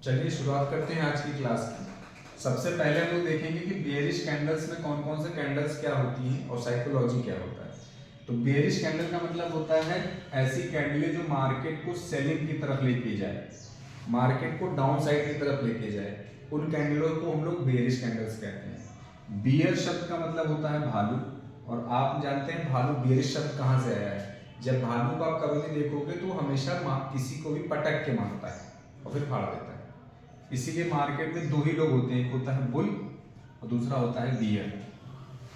चलिए शुरुआत करते हैं आज की क्लास की। सबसे पहले हम लोग देखेंगे कि बेयरिश कैंडल्स में कौन कौन से कैंडल्स क्या होती हैं और साइकोलॉजी क्या होता है। तो बेयरिश कैंडल का मतलब होता है ऐसी कैंडलें जो मार्केट को सेलिंग की तरफ लेके जाए, मार्केट को डाउन साइड की तरफ लेके जाए, उन कैंडलों को हम लोग बेयरिश कैंडल्स कहते हैं। बियर शब्द का मतलब होता है भालू, और आप जानते हैं भालू बेयरिश शब्द कहाँ से आया है। जब भालू को आप कभी भी देखोगे तो हमेशा किसी को भी पटक के मारता है और फिर फाड़ देता है। इसीलिए मार्केट में दो ही लोग होते हैं, एक होता है बुल और दूसरा होता है बियर।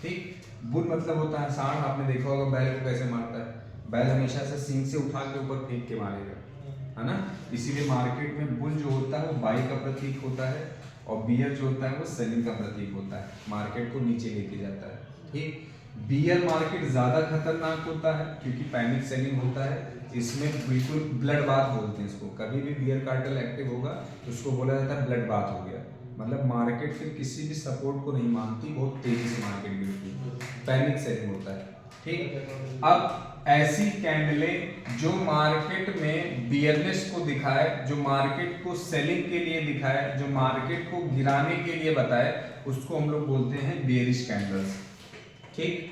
ठीक, बुल मतलब होता है सांड। आपने देखा होगा बैल को कैसे मारता है, बैल हमेशा से सींग से उठा के ऊपर फेंक के मारेगा, है ना। इसीलिए मार्केट में बुल जो होता है वो बाई का प्रतीक होता है और बियर जो होता है वो सेलिंग का प्रतीक होता है, मार्केट को नीचे लेके जाता है। ठीक, बियर मार्केट ज्यादा खतरनाक होता है क्योंकि पैनिक सेलिंग होता है। इसमें बिल्कुल ब्लड बाथ बोलते हैं इसको। कभी भी बियर कार्टेल एक्टिव होगा तो उसको बोला जाता है ब्लड बाथ हो गया, मतलब मार्केट फिर किसी भी सपोर्ट को नहीं मानती, बहुत तेजी से मार्केट गिरती है, पैनिक सेलिंग होता है। ठीक, अब ऐसी कैंडलें जो मार्केट में बियरनेस को दिखाए, जो मार्केट को सेलिंग के लिए दिखाए, जो मार्केट को गिराने के लिए बताए, उसको हम लोग बोलते हैं बेयरिश कैंडल्स। ठीक,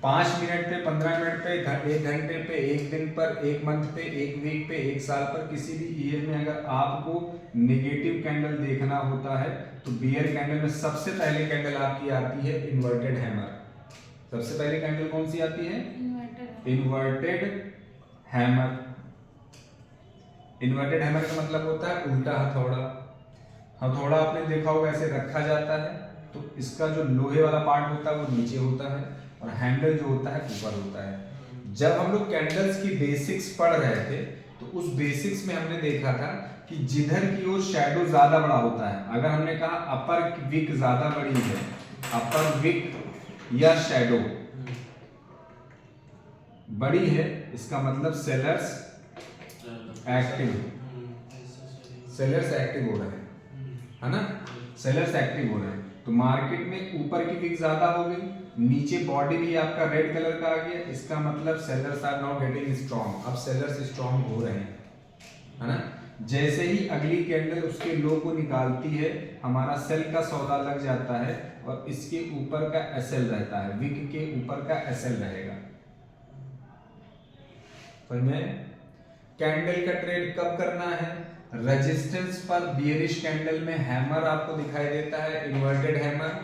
5 मिनट पे, 15 मिनट पे, 1 घंटे पे, 1 दिन पर, 1 मंथ पे, 1 वीक पे, 1 साल पर, किसी भी ईयर में अगर आपको नेगेटिव कैंडल देखना होता है तो बियर कैंडल में सबसे पहले कैंडल आपकी आती है इन्वर्टेड हैमर। सबसे पहले कैंडल कौन सी आती है? Inverted hammer. इन्वर्टेड हैमर का मतलब होता है उल्टा हथौड़ा। हथौड़ा आपने देखा होगा ऐसे रखा जाता है तो इसका जो लोहे वाला पार्ट होता है वो नीचे होता है और हैंडल जो होता है ऊपर होता है। जब हम लोग कैंडल्स की बेसिक्स पढ़ रहे थे तो उस बेसिक्स में हमने देखा था कि जिधर की ओर शैडो ज्यादा बड़ा होता है, अगर हमने कहा अपर विक ज्यादा बड़ी है, अपर विक या शैडो बड़ी है, इसका मतलब सेलर्स एक्टिव, सेलर्स एक्टिव हो रहे हैं, है ना, सेलर्स एक्टिव हो रहे हैं। तो मार्केट में ऊपर की विक ज्यादा हो गई, नीचे बॉडी भी आपका रेड कलर का आ गया, इसका मतलब sellers are now getting strong. अब सेलर्स स्ट्रॉन्ग हो रहे हैं, है ना। जैसे ही अगली कैंडल उसके लो को निकालती है, हमारा सेल का सौदा लग जाता है और इसके ऊपर का एसएल रहता है, विक के ऊपर का एसएल रहेगा। तो में कैंडल का ट्रेड कब करना है? रेजिस्टेंस पर बियरिश कैंडल में हैमर आपको दिखाई देता है, इन्वर्टेड हैमर,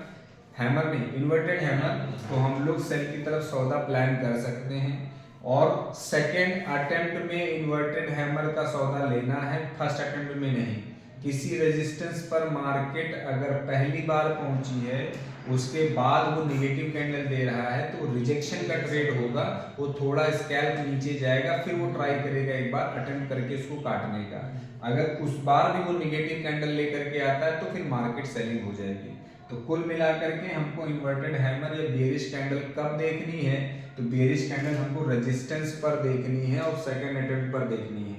हैमर नहीं इन्वर्टेड हैमर, तो हम लोग सेल की तरफ सौदा प्लान कर सकते हैं। और सेकेंड अटेम्प्ट में इन्वर्टेड हैमर का सौदा लेना है, फर्स्ट अटेम्प्ट में नहीं। किसी रेजिस्टेंस पर मार्केट अगर पहली बार पहुंची है उसके बाद वो निगेटिव कैंडल दे रहा है तो रिजेक्शन का ट्रेड होगा, वो थोड़ा स्कैल्प नीचे जाएगा, फिर वो ट्राई करेगा एक बार अटेम्प्ट करके इसको काटने का। अगर उस बार भी वो निगेटिव कैंडल लेकर के आता है तो फिर मार्केट सेलिंग हो जाएगी। तो कुल मिलाकर के हमको इन्वर्टेड हैमर या बेयरिश कैंडल कब देखनी है? तो बेयरिश कैंडल हमको रेजिस्टेंस पर देखनी है और सेकंड अटेम्प्ट पर देखनी है।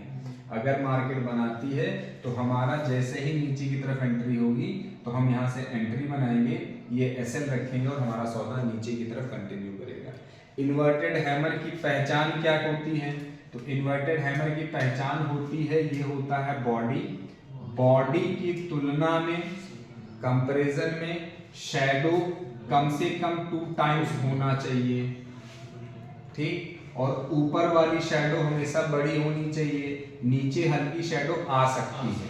अगर मार्केट बनाती है तो हमारा जैसे ही नीचे की तरफ एंट्री होगी तो हम यहाँ से एंट्री बनाएंगे, ये एसएल रखेंगे और हमारा सौदा नीचे की तरफ कंटिन्यू करेगा। इन्वर्टेड हैमर की पहचान क्या होती है? तो इन्वर्टेड हैमर की पहचान होती है, ये होता है बॉडी, बॉडी की तुलना में कंपैरिजन में शैडो कम से कम 2 टाइम्स होना चाहिए। ठीक, और ऊपर वाली शैडो हमेशा बड़ी होनी चाहिए, नीचे हल्की शैडो आ सकती है,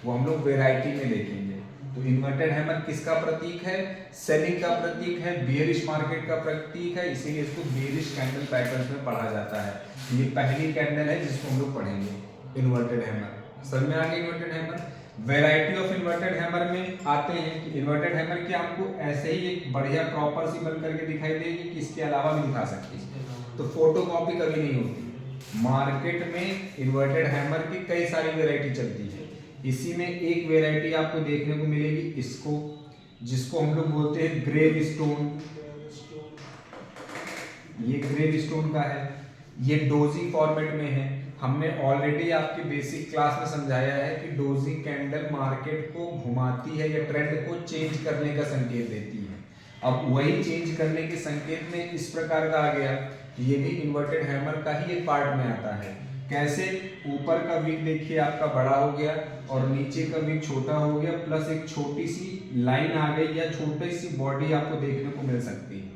वो हम लोग वेराइटी में देखेंगे। तो इन्वर्टेड हैमर किसका प्रतीक है? सेलिंग का प्रतीक है, बियरिश मार्केट का प्रतीक है, इसीलिए इसको बियरिश कैंडल पैटर्न में पढ़ा जाता है। ये पहली कैंडल है जिसको हम लोग पढ़ेंगे, इन्वर्टेड हैमर। समझ में आ गया inverted hammer? Variety of inverted hammer में आते हैं कि इन्वर्टेड हैमर की हमको ऐसे ही एक बढ़िया प्रॉपर सी बन करके दिखाई देगी कि इसके अलावा भी दिखा सकती है, तो फोटोकॉपी कभी नहीं होती। मार्केट में इन्वर्टेड हैमर की कई सारी वैरायटी चलती है, इसी में एक वैरायटी आपको देखने को मिलेगी इसको, जिसको हम लोग बोलते हैं ग्रेव स्टोन। ये ग्रेव स्टोन का है, ये डोजी फॉर्मेट में है। हमने ऑलरेडी आपकी बेसिक क्लास में समझाया है कि डोजी कैंडल मार्केट को घुमाती है या ट्रेंड को चेंज करने का संकेत देती है। अब वही चेंज करने के संकेत में इस प्रकार का आ गया, ये भी इन्वर्टेड हैमर का ही एक पार्ट में आता है। कैसे? ऊपर का विक देखिए आपका बड़ा हो गया और नीचे का विक छोटा हो गया, प्लस एक छोटी सी लाइन आ गई या छोटी सी बॉडी आपको देखने को मिल सकती है।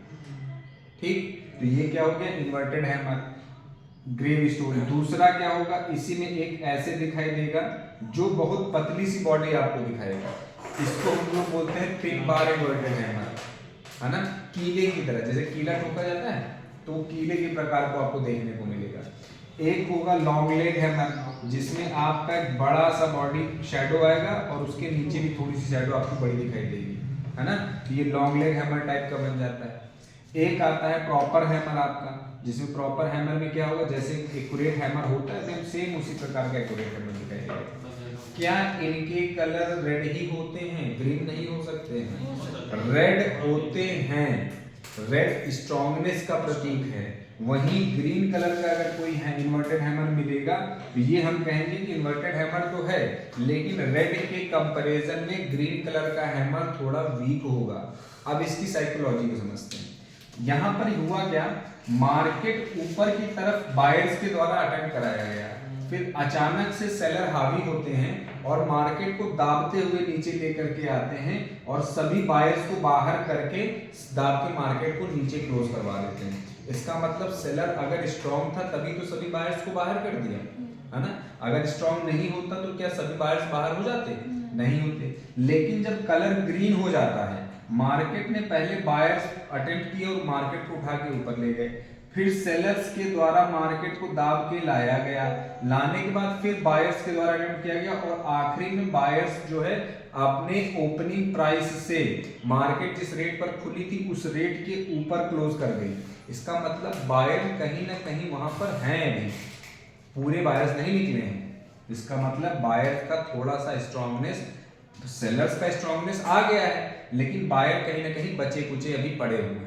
ठीक, तो ये क्या हो गया? Inverted hammer, grave stone. दूसरा क्या होगा? इसी में एक ऐसे दिखाई देगा जो बहुत पतली सी बॉडी आपको दिखाएगा, इसको हम लोग बोलते हैं थिन बार इन्वर्टेड हैमर, है ना? कीले की तरह, जैसे कीला ठोका जाता है तो कीले के प्रकार को आपको देखने को मिलेगा। एक होगा लॉन्ग लेग हैमर, जिसमें आपका एक बड़ा सा बॉडी शैडो आएगा और उसके नीचे भी थोड़ी सी शैडो आपको बड़ी दिखाई देगी, है ना? तो ये लॉन्ग लेग हैमर टाइप का बन जाता है। एक आता है प्रॉपर हैमर आपका, जिसमें प्रॉपर हैमर में क्या होगा? जैसे एक्यूरेट हैमर होता है सेम उसी प्रकार का एक्यूरेट हैमर दिखाई देगा। क्या इनके कलर रेड ही होते हैं? ग्रीन नहीं हो सकते हैं? रेड होते हैं। रेड स्ट्रॉन्गनेस का प्रतीक है। वहीं ग्रीन कलर का अगर कोई है इन्वर्टेड हैमर मिलेगा तो ये हम कहेंगे कि इन्वर्टेड हैमर तो है, लेकिन रेड के कंपैरिजन में ग्रीन कलर का हैमर थोड़ा वीक होगा। अब इसकी साइकोलॉजी को समझते हैं। यहाँ पर हुआ क्या? मार्केट ऊपर की तरफ बायर्स के द्वारा अटेम्प्ट कराया गया, फिर अचानक से सेलर हावी होते हैं और मार्केट को दाबते हुए नीचे लेकर के आते हैं और सभी बायर्स को बाहर करके दाब के मार्केट को नीचे क्लोज करवा देते हैं। इसका मतलब सेलर अगर स्ट्रॉन्ग था तभी तो सभी बायर्स को बाहर कर दिया, है ना? अगर स्ट्रॉन्ग नहीं होता तो क्या सभी बायर्स बाहर हो जाते? नहीं होते। लेकिन जब कलर ग्रीन हो जाता है, मार्केट ने पहले बायर्स अटेम्प्ट किए और मार्केट को उठा के ऊपर ले गए, फिर सेलर्स के द्वारा मार्केट को दाब के लाया गया, लाने के बाद फिर बायर्स के द्वारा अटेम्प्ट किया गया और आखिरी में बायर्स जो है अपने ओपनिंग प्राइस से मार्केट जिस रेट पर खुली थी उस रेट के ऊपर क्लोज कर गई। इसका मतलब बायर कहीं ना कहीं वहां पर हैं, अभी पूरे बायर्स नहीं निकले हैं। इसका मतलब बायर का थोड़ा सा स्ट्रॉन्गनेस, सेलर्स का स्ट्रॉन्गनेस आ गया है, लेकिन बायर कहीं ना कहीं बचे कुचे अभी पड़े हुए हैं।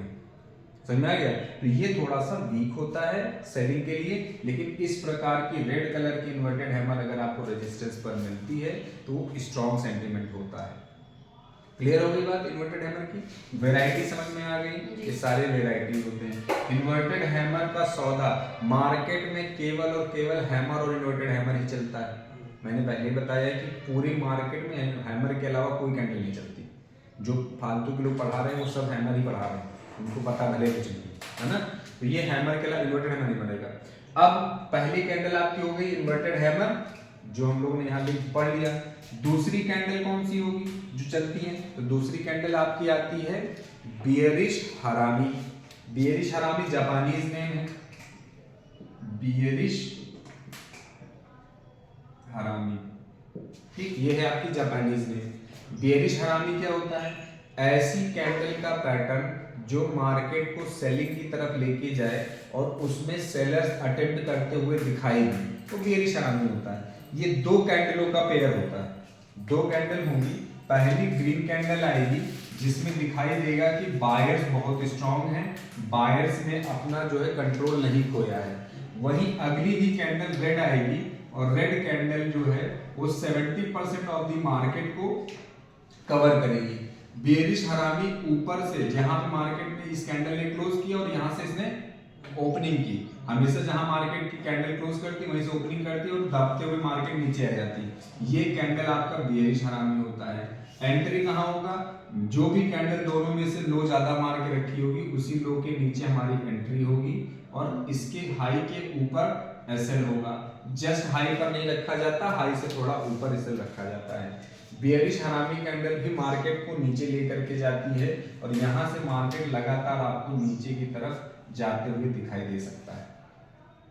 समझ में आ गया? तो ये थोड़ा सा वीक होता है सेलिंग के लिए, लेकिन इस प्रकार की रेड कलर की इन्वर्टेड हैमर अगर आपको रेजिस्टेंस पर मिलती है तो स्ट्रॉन्ग सेंटीमेंट होता है। क्लियर हो गई बात इन्वर्टेड हैमर की? वैरायटी समझ में आ गई? ये सारे वैरायटी होते हैं। इन्वर्टेड हैमर का सौदा मार्केट में केवल और केवल हैमर और इन्वर्टेड हैमर ही चलता है। मैंने पहले बताया कि पूरी मार्केट में हैमर के अलावा कोई कैंडल नहीं चलती। जो फालतू के लोग पढ़ा रहे हैं वो सब हैमर ही पढ़ा रहे हैं, उनको पता भले कुछ नहीं, है ना? तो ये हैमर के अलावा इन्वर्टेड हैमर नहीं बनेगा। अब पहली कैंडल आपकी हो गई इन्वर्टेड हैमर, जो हम लोगों ने यहाँ भी पढ़ लिया। दूसरी कैंडल कौन सी होगी जो चलती है? तो दूसरी कैंडल आपकी आती है बियरिश हरामी। बियरिश हरामी जापानीज नेम है, बियरिश हरामी। ठीक, ये है आपकी जापानीज नेम। बियरिश हरामी क्या होता है? ऐसी कैंडल का पैटर्न जो मार्केट को सेलिंग की तरफ लेके जाए और उसमें सेलर्स अटेम्प्ट करते हुए दिखाई दे, तो बियरिश हरामी होता है। ये दो कैंडलों का पेयर होता है। दो कैंडल होंगी, पहली ग्रीन कैंडल आएगी जिसमें दिखाई देगा कि बायर्स बहुत स्ट्रांग हैं, बायर्स ने अपना जो है कंट्रोल नहीं खोया है। वहीं अगली ही कैंडल रेड आएगी और रेड कैंडल जो है वो 70% ऑफ द मार्केट को कवर करेगी। बियरिश हरामी ऊपर से जहां पे मार्केट में इस कैंडल ने क्लोज किया और यहां से इसने ओपनिंग की, हमेशा जहां मार्केट की कैंडल क्लोज करती है वहीं से ओपनिंग करती है और दबते हुए मार्केट नीचे आ जाती है। ये कैंडल आपका बियरिश हरामी होता है। एंट्री कहां होगा? जो भी कैंडल दोनों में से लो ज्यादा मार के रखी होगी उसी लो के नीचे हमारी एंट्री होगी और इसके हाई के ऊपर एसएल होगा। जस्ट हाई पर नहीं रखा जाता, हाई से थोड़ा ऊपर एसएल रखा जाता है। बियरिश हरामी कैंडल भी मार्केट को नीचे लेकर के जाती है और यहाँ से मार्केट लगातार आपको नीचे की तरफ जाते हुए दिखाई दे सकता है।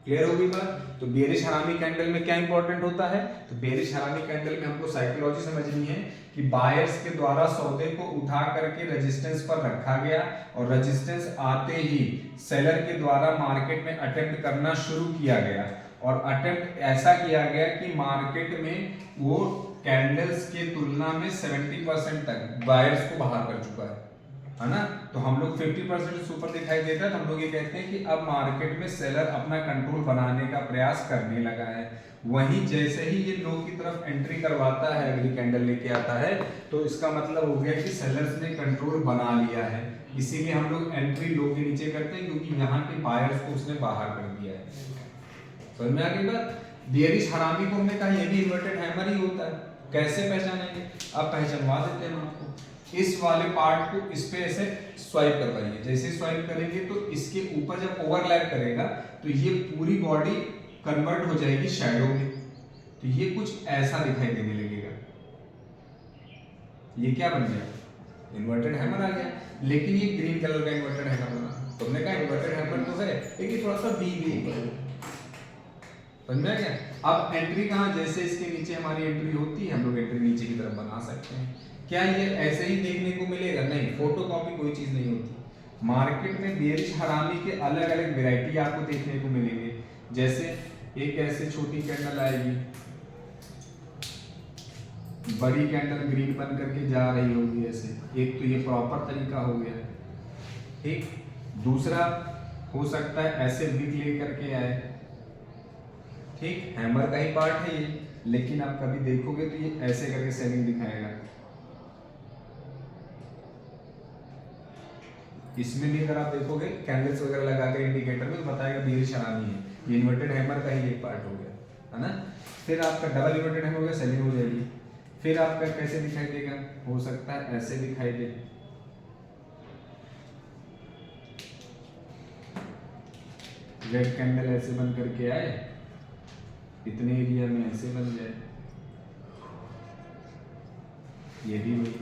क्लियर होगी बात? तो बियरिश हरामी कैंडल में क्या इंपॉर्टेंट होता है? तो बियरिश हरामी कैंडल में हमको साइकोलॉजी समझनी है कि बायर्स के द्वारा सौदे को उठा करके रेजिस्टेंस पर रखा गया और रेजिस्टेंस आते ही सेलर के द्वारा मार्केट में अटेम्प्ट करना शुरू किया गया और अटेम्प्ट ऐसा किया गया कि मार्केट में वो कैंडल्स के तुलना में 70% तक बायर्स को बाहर कर चुका है ना? तो हम लोग 50% से ऊपर दिखाई देता है तो हम लोग ये कहते हैं कि अब मार्केट में सेलर अपना कंट्रोल बनाने का प्रयास करने लगा है। वहीं जैसे ही ये लो की तरफ एंट्री करवाता है, अगली कैंडल लेके आता है, तो इसका मतलब हो गया कि सेलर्स ने कंट्रोल बना लिया है। इसीलिए हम लोग एंट्री लो के नीचे करते हैं क्योंकि यहाँ के बायर्स को उसने बाहर कर दिया है। समझ में आ गई बात? बियरिश हरामी को हमने कहा ये भी इन्वर्टेड हैमर ही होता है। कैसे पहचानेंगे, अब पहचानवा देते हैं हम आपको। इस वाले पार्ट को इस पे ऐसे स्वाइप करवाइए, जैसे स्वाइप करेंगे तो इसके ऊपर जब ओवरलैप करेगा तो ये पूरी बॉडी कन्वर्ट हो जाएगी शैडो में, तो ये कुछ ऐसा दिखाई देने लगेगा। ये क्या बन गया, इन्वर्टेड हैमर आ गया। लेकिन ये ग्रीन कलर का इन्वर्टेड हैमर बना, तुमने कहा इन्वर्टेड हैमर तो है लेकिन थोड़ा सा वी समझ में आ गया। अब एंट्री कहाँ, जैसे इसके नीचे हमारी एंट्री होती है हम लोग एंट्री नीचे की तरफ बना सकते हैं। क्या ये ऐसे ही देखने को मिलेगा, नहीं, फोटोकॉपी कोई चीज नहीं होती। मार्केट में बियरिश हरामी के अलग अलग वैरायटी आपको देखने को मिलेंगे। जैसे एक ऐसे छोटी कैंडल आएगी, बड़ी कैंडल ग्रीन बन करके जा रही होगी ऐसे, एक तो ये प्रॉपर तरीका हो गया, ठीक। दूसरा हो सकता है ऐसे विग ले करके आए, ठीक, हैमर का ही पार्ट है ये, लेकिन आप कभी देखोगे तो ये ऐसे करके सेलिंग दिखाएगा। इसमें भी अगर आप देखोगे कैंडल्स वगैरह लगा कर इंडिकेटर में तो बताएगा बियरिश हरामी है, ये इन्वर्टेड हैमर का ही एक पार्ट हो गया, है ना। फिर आपका डबल इन्वर्टेड हैमर हो गया, सेलिंग हो जाएगी। फिर आपका कैसे दिखाई देगा, हो सकता है ऐसे दिखाई दे, रेड कैंडल ऐसे बन करके आए, इतने एरिया में ऐसे बन जाए, ये भी वही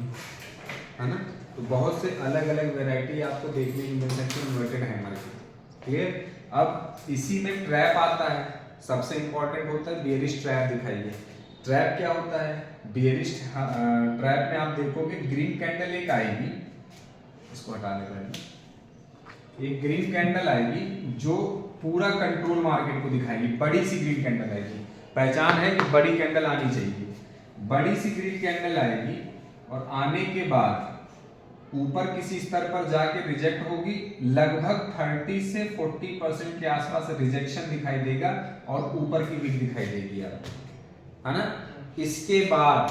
है ना। तो बहुत से अलग अलग वैरायटी आपको देखने को मिल सकती है इन्वर्टेड हैमर की, ठीक है। अब इसी में ट्रैप आता है, सबसे इंपॉर्टेंट होता है बियरिश ट्रैप। दिखाइए ट्रैप क्या होता है। बियरिश ट्रैप में आप देखोगे ग्रीन कैंडल एक आएगी, इसको हटा ले पहले, एक ग्रीन कैंडल आएगी जो पूरा कंट्रोल मार्केट को दिखाएगी, बड़ी सी ग्रीन कैंडल आएगी, पहचान है कि बड़ी कैंडल आनी चाहिए। बड़ी सी ग्रीन कैंडल आएगी और आने के बाद ऊपर किसी स्तर पर जाके रिजेक्ट होगी, लगभग 30 से 40% के आसपास रिजेक्शन दिखाई देगा और ऊपर की विक दिखाई देगी आपको, है ना। इसके बाद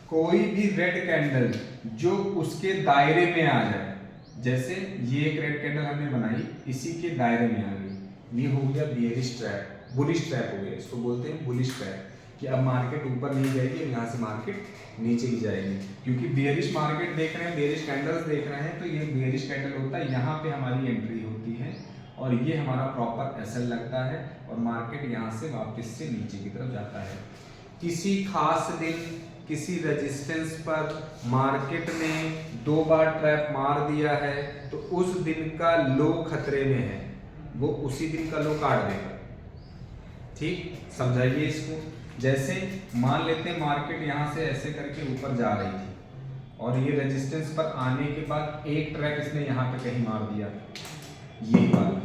कोई भी रेड कैंडल जो उसके दायरे में आ जाए, जैसे ये एक रेड कैंडल हमने बनाई इसी के दायरे में आ गई, ये हो गया बियरिश ट्रैप, बुलिश ट्रैप हो गया, इसको बोलते हैं बुलिश ट्रैप, कि अब मार्केट ऊपर नहीं जाएगी, यहाँ से मार्केट नीचे ही जाएगी। क्योंकि बियरिश मार्केट देख रहे हैं, बियरिश कैंडल्स देख रहे हैं, तो ये बियरिश कैंडल होता है, यहाँ पे हमारी एंट्री होती है और ये हमारा प्रॉपर एसएल लगता है और मार्केट यहाँ से वापस से नीचे की तरफ जाता है। किसी खास दिन किसी रेजिस्टेंस पर मार्केट ने 2 बार ट्रैप मार दिया है तो उस दिन का लो खतरे में है, वो उसी दिन का लो काट देगा, ठीक, समझाइए इसको। जैसे मान लेते हैं मार्केट यहाँ से ऐसे करके ऊपर जा रही थी और ये रेजिस्टेंस पर आने के बाद एक ट्रैप इसने यहाँ पे कहीं मार दिया, ये वाला,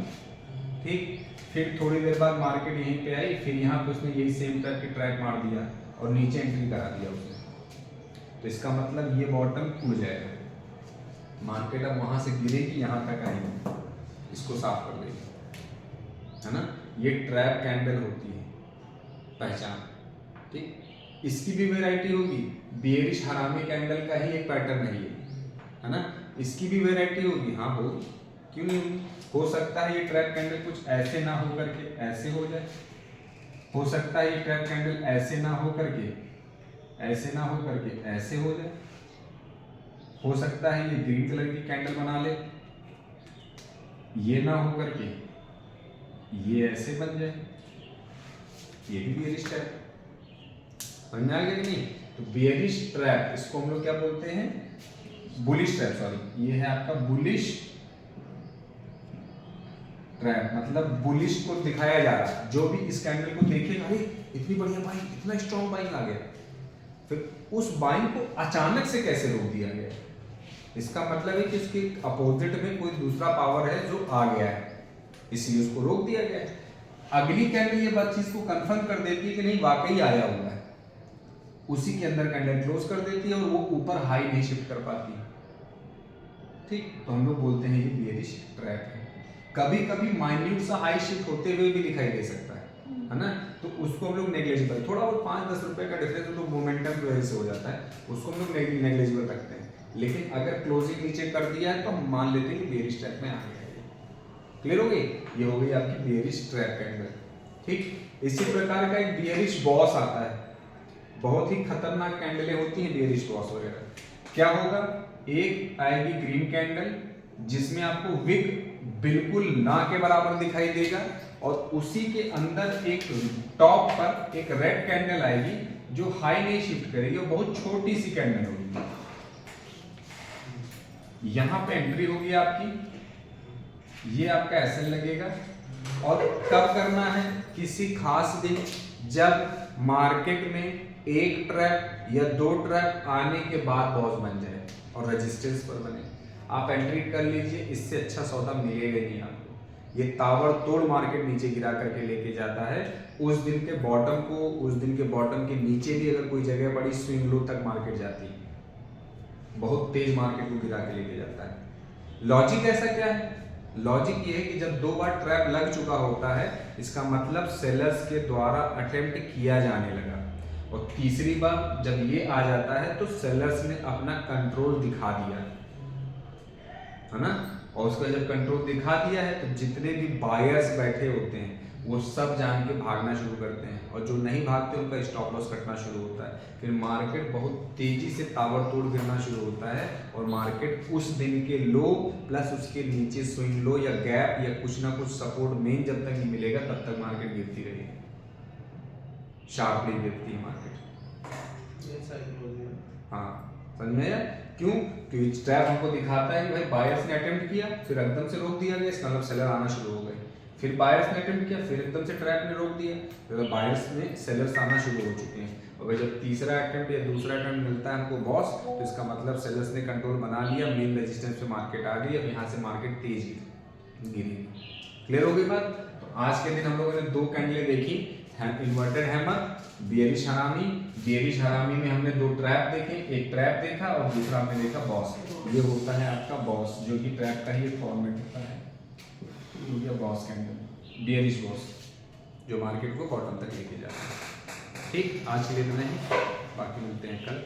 ठीक। फिर थोड़ी देर बाद मार्केट यहीं पे आई, फिर यहाँ पे उसने यही सेम टाइप की ट्रैप मार दिया और नीचे एंट्री करा दिया उसने, तो इसका मतलब ये बॉटम टूट जाएगा, मार्केट अब वहां से गिरेगी यहाँ तक आएगी, इसको साफ कर देगी, है ना। ये ट्रैप कैंडल होती है, पहचान, ठीक। इसकी भी वैरायटी होगी, बियरिश हरामी कैंडल का ही एक पैटर्न है ना। इसकी भी वैरायटी होगी, हाँ होगी, क्यों नहीं होगी। हो सकता है ये ट्रैप कैंडल कुछ ऐसे ना हो करके ऐसे हो जाए, हो सकता है ये ट्रैप कैंडल ऐसे ना हो करके ऐसे ना हो करके ऐसे हो जाए, हो सकता है ये ग्रीन कलर की कैंडल बना ले, ये ना हो करके ये ऐसे बन जाए, ये भी बियरिश ट्रैप, समझ में आ गया कि नहीं। तो बियरिश ट्रैप, इसको हम लोग क्या बोलते हैं, बुलिश ट्रैप, सॉरी, ये है आपका बुलिश ट्रैप, मतलब बुलिश को दिखाया जा रहा है। जो भी इस कैंडल को देखेगा, अरे इतनी बढ़िया बाइंग, इतना स्ट्रॉन्ग बाइंग आ गया, फिर उस बाइंग को अचानक से कैसे रोक दिया गया, इसका मतलब है कि इसके अपोजिट में कोई दूसरा पावर है जो आ गया है, इसलिए उसको रोक दिया गया है। अगली कैंडल ये बात चीज को कंफर्म कर देती है कि नहीं वाकई आया हुआ है, उसी के अंदर कैंडल क्लोज कर देती है और वो ऊपर हाई नहीं शिफ्ट कर पाती, ठीक। तो हम लोग बोलते हैं ये बियरिश ट्रैप है। कभी कभी माइन्यूट सा हाई शिफ्ट होते हुए भी दिखाई दे सकता है ना, तो उसको हम लोग नेग्लिजिबल, थोड़ा बहुत 5-10 रुपए का डिफरेंस तो मोमेंटम की वजह से हो जाता है, उसको हम लोग नेग्लिजिबल रखते हैं। लेकिन अगर क्लोजिंग नीचे कर दिया है तो हम मान लेते हैं कि बियरिश ट्रैप में आ गया है। क्लियर हो गई, ये हो गई आपकी बियरिश ट्रैप कैंडल, ठीक। इसी प्रकार का एक बियरिश बॉस आता है, बहुत ही खतरनाक कैंडलें होती हैं बियरिश बॉस वगैरह। क्या होगा, एक आएगी ग्रीन कैंडल जिसमें आपको विक बिल्कुल ना के बराबर दिखाई देगा, और उसी के अंदर एक टॉप पर एक रेड कैंडल आएगी जो हाई नहीं शिफ्ट करेगी और बहुत छोटी सी कैंडल होगी। यहां पे एंट्री होगी आपकी, ये आपका एसएल लगेगा। और कब करना है, किसी खास दिन जब मार्केट में एक ट्रैप या 2 ट्रैप आने के बाद बॉस बन जाए और रेजिस्टेंस पर बने, आप एंट्री कर लीजिए, इससे अच्छा सौदा मिलेगा नहीं आपको। ये ताबड़तोड़ मार्केट नीचे गिरा करके लेके जाता है। उस दिन के बॉटम को, उस दिन के बॉटम के नीचे भी अगर कोई जगह बड़ी स्विंग लो तक मार्केट जाती है, बहुत तेज मार्केट को गिरा के लेके जाता है। लॉजिक ऐसा क्या है, लॉजिक ये है कि जब 2 बार ट्रैप लग चुका होता है, इसका मतलब सेलर्स के द्वारा अटेम्प्ट किया जाने लगा, और तीसरी बार जब ये आ जाता है तो सेलर्स ने अपना कंट्रोल दिखा दिया है ना। और उसका जब कंट्रोल दिखा दिया है तो जितने भी बायर्स बैठे होते हैं वो सब जान के भागना शुरू करते हैं, और जो नहीं भागते उनका स्टॉप लॉस कटना शुरू होता है। फिर मार्केट बहुत तेजी से ताबड़तोड़ गिरना शुरू होता है, और मार्केट उस दिन के लो प्लस उसके नीचे स्विंग लो या गैप या कुछ ना कुछ सपोर्ट मेन जब तक नहीं मिलेगा तब तक मार्केट गिरती रहेगी, शार्पली गिरती है मार्केट। हाँ, समझ में आया? क्यों? क्योंकि ट्रैप हमको दिखाता है कि भाई बायर्स ने अटेम्प्ट किया, फिर एकदम से रोक दिया गया, इसका मतलब सेलर आना शुरू हो गए। फिर बायर्स ने अटेम्प्ट किया, फिर एकदम से ट्रैप ने रोक दिया, तो बायर्स में सेलर्स आना शुरू हो चुके हैं। और जब तीसरा अटेम्प्ट या दूसरा अटेम्प्ट मिलता है हमको बॉस, तो इसका मतलब सेलर्स ने कंट्रोल बना लिया, मेन रेजिस्टेंस पे मार्केट आ गई, अब यहाँ से मार्केट तेज गिरी। क्लियर हो गई बात? तो आज के दिन हम लोगों ने 2 कैंडलें देखी, इन्वर्टेड हैमर, बियरिश हरामी। बियरिश हरामी में हमने 2 ट्रैप देखे, एक ट्रैप देखा और दूसरा हमने देखा बॉस। ये होता है आपका बॉस, जो कि ट्रैप का ही फॉर्मेट होता है, हो गया बॉस कैंडल, बियरिश बॉस, जो मार्केट को बॉटम तक लेके जाता है। ठीक, आज के लिए इतना ही, बाकी मिलते हैं कल।